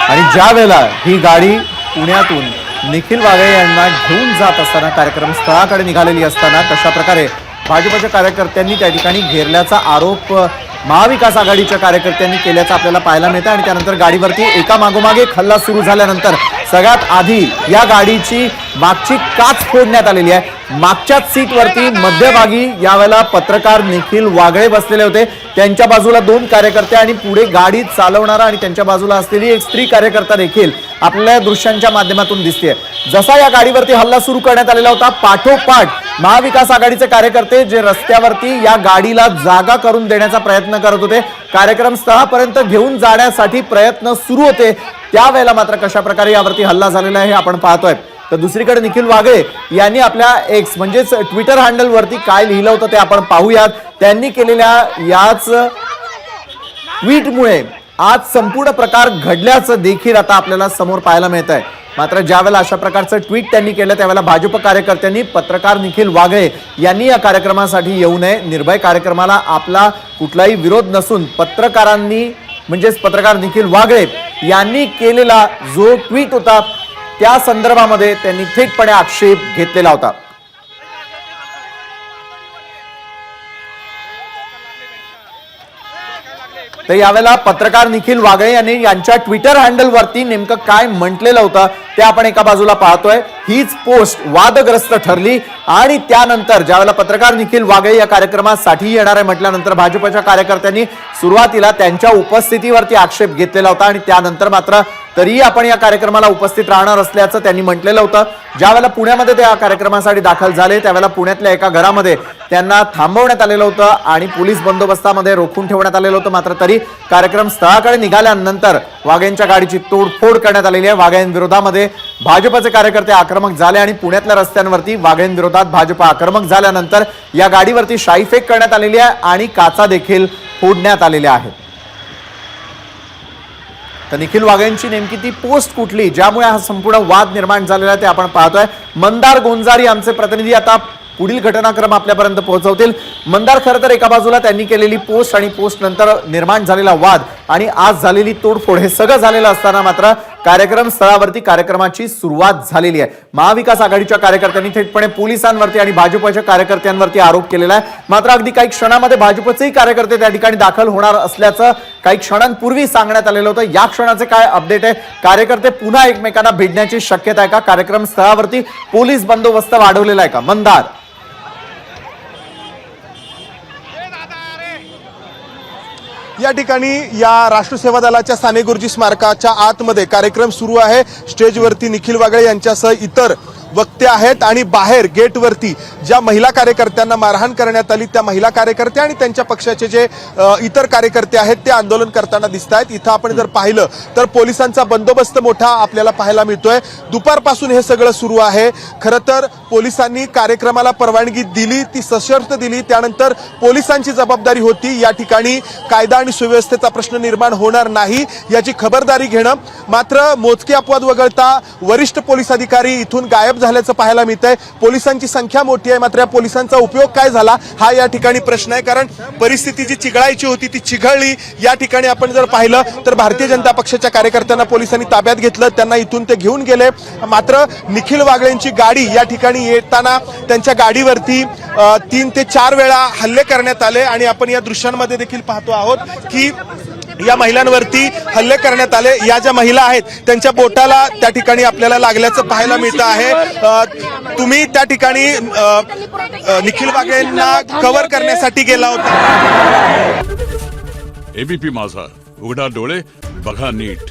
आणि ज्या वेळेला ही गाडी पुण्यातून निखिल वागळे यांना घेऊन जात असताना कार्यक्रम स्थळाकडे निघालेली असताना कशा प्रकारे भाजपच्या कार्यकर्त्यांनी त्या ठिकाणी घेरल्याचा आरोप महाविकास आघाडीच्या कार्यकर्त्यांनी केल्याचं आपल्याला पाहायला मिळतं। आणि त्यानंतर गाडीवरती एका मागोमाग एक हल्ला सुरू झाल्यानंतर सगळ्यात आधी या गाडीची मागची काच फोडण्यात आलेली आहे। मागच्याच सीटवरती मध्यभागी यावेळेला पत्रकार निखिल वागळे बसलेले होते, त्यांच्या बाजूला दोन कार्यकर्ते आणि पुढे गाडी चालवणारा आणि त्यांच्या बाजूला असलेली एक स्त्री कार्यकर्ता देखील आपल्या दृश्यांच्या माध्यमातून दिसते। जसा या गाडीवरती हल्ला सुरू करण्यात आलेला होता, पाठोपाठ महाविकास आघाडीचे कार्यकर्ते जे रस्त्यावरती या गाडीला जागा करून देण्याचा प्रयत्न करत होते, कार्यक्रम स्थळापर्यंत घेऊन जाण्यासाठी प्रयत्न सुरू होते, त्यावेळेला मात्र कशा प्रकारे यावरती हल्ला झालेला आहे हे आपण पाहतोय। तर दुसरीकडे निखिल वागळे यांनी आपल्या एक्स म्हणजेच ट्विटर हँडल वरती काय लिहिलं होतं ते आपण पाहूयात। त्यांनी केलेल्या याच ट्विटमुळे आज संपूर्ण प्रकार घडल्याचं देखील आता आपल्याला समोर पाहायला मिळत आहे। मात्र ज्यावेळेला अशा प्रकारचं ट्विट त्यांनी केलं त्यावेळेला भाजप कार्यकर्त्यांनी पत्रकार निखिल वागळे यांनी या कार्यक्रमासाठी येऊ नये, निर्भय कार्यक्रमाला आपला कुठलाही विरोध नसून पत्रकारांनी म्हणजेच पत्रकार निखिल वागळे यांनी केलेला जो ट्विट होता त्या संदर्भामध्ये त्यांनी थेटपणे आक्षेप घेतलेला होता। तर यावेळेला पत्रकार निखिल वागळे यांनी यांच्या ट्विटर हँडल वरती नेमकं काय म्हटलेलं होतं ते आपण एका बाजूला पाहतोय। हीच पोस्ट वादग्रस्त ठरली आणि त्यानंतर ज्यावेळेला पत्रकार निखिल वागळे या कार्यक्रमासाठी येणार आहे म्हटल्यानंतर भाजपच्या कार्यकर्त्यांनी सुरुवातीला त्यांच्या उपस्थितीवरती आक्षेप घेतलेला होता आणि त्यानंतर मात्र तरीही आपण या कार्यक्रमाला उपस्थित राहणार असल्याचं त्यांनी म्हटलेलं होतं। ज्यावेळेला पुण्यामध्ये ते या कार्यक्रमासाठी दाखल झाले त्यावेळेला पुण्यातल्या एका घरामध्ये त्यांना थांबवण्यात आलेलं होतं आणि पोलीस बंदोबस्तामध्ये रोखून ठेवण्यात आलेलं होतं। मात्र तरी कार्यक्रम स्थळाकडे निघाल्यानंतर वाघेंच्या गाडीची तोडफोड करण्यात आलेली आहे। वाघेंविरोधामध्ये भाजपचे कार्यकर्ते आक्रमक झाले आणि पुण्यातल्या रस्त्यांवरती वाघेंविरोधात भाजप आक्रमक झाल्यानंतर या गाडीवरती शाईफेक करण्यात आलेली आहे आणि काचा देखील फोडण्यात आलेल्या आहेत। तर निखिल वागळेंची नेमकी ती पोस्ट कुठली ज्यामुळे हा संपूर्ण वाद निर्माण झालेला आहे ते आपण पाहतोय। मंदार गोंजारी आमचे प्रतिनिधी आता पुढील घटनाक्रम आपल्यापर्यंत पोहोचवतील। मंदार, खरं तर एका बाजूला त्यांनी केलेली पोस्ट आणि पोस्ट नंतर निर्माण झालेला वाद आणि आज झालेली तोडफोड हे सगळं झालेलं असताना मात्र कार्यक्रम स्थळावरती कार्यक्रमाची सुरुवात झालेली आहे। महाविकास आघाडीच्या कार्यकर्त्यांनी थेटपणे पोलिसांवरती आणि भाजपच्या कार्यकर्त्यांवरती आरोप केलेला आहे। मात्र अगदी काही क्षणामध्ये भाजपचेही कार्यकर्ते त्या ठिकाणी दाखल होणार असल्याचं काही क्षणांपूर्वी सांगण्यात आलेलं होतं। या क्षणाचे काय अपडेट आहे? कार्यकर्ते पुन्हा एकमेकांना भिडण्याची शक्यता आहे का? कार्यक्रम स्थळावरती पोलीस बंदोबस्त वाढवलेला आहे का? मंदार, या ठिकाणी या राष्ट्र सेवा दलाच्या साने गुरुजी स्मारकाच्या आतमध्ये कार्यक्रम सुरू आहे। स्टेजवरती निखिल वागळे यांच्यासह इतर वक्ते आहेत आणि बाहेर गेटवरती ज्या महिला कार्यकर्त्यांना मारहाण करण्यात आली त्या महिला कार्यकर्त्या आणि त्यांच्या पक्षाचे जे इतर कार्यकर्ते आहेत ते आंदोलन करताना दिसत आहेत। इथं आपण जर पाहिलं तर पोलिसांचा बंदोबस्त मोठा आपल्याला पाहायला मिळतोय। दुपारपासून हे सगळं सुरू आहे। खरं तर पोलिसांनी कार्यक्रमाला परवानगी दिली, ती सशर्त दिली, त्यानंतर पोलिसांची जबाबदारी होती या ठिकाणी कायदा आणि सुव्यवस्थेचा प्रश्न निर्माण होणार नाही याची खबरदारी घेणं। मात्र मोजके अपवाद वगळता वरिष्ठ पोलीस अधिकारी इथून गायब झाल्याचं पाहायला मिळतंय। पोलिसांची संख्या मोठी आहे मात्र या पोलिसांचा उपयोग काय झाला हा या ठिकाणी प्रश्न आहे, कारण परिस्थिती जी चिघळायची होती ती चिघळली। या ठिकाणी आपण जर पाहिलं तर भारतीय जनता पक्षाच्या कार्यकर्त्यांना पोलिसांनी ताब्यात घेतलं, त्यांना इथून ते घेऊन गेले। मात्र निखिल वागळेंची गाडी या ठिकाणी येताना त्यांच्या गाडीवरती 3 ते 4 वेळा हल्ले करण्यात आले आणि आपण या दृश्यांमध्ये देखील पाहतो आहोत की या महिलांवरती हल्ले करण्यात आले। या ज्या महिला आहेत त्यांच्या बोटाला त्या ठिकाणी आपल्याला लागल्याचं पाहायला मिळतं आहे। तुम्ही त्या ठिकाणी निखिल वागळेंना कव्हर करण्यासाठी गेला होता। एबीपी माझा, उघडा डोळे बघा नीट।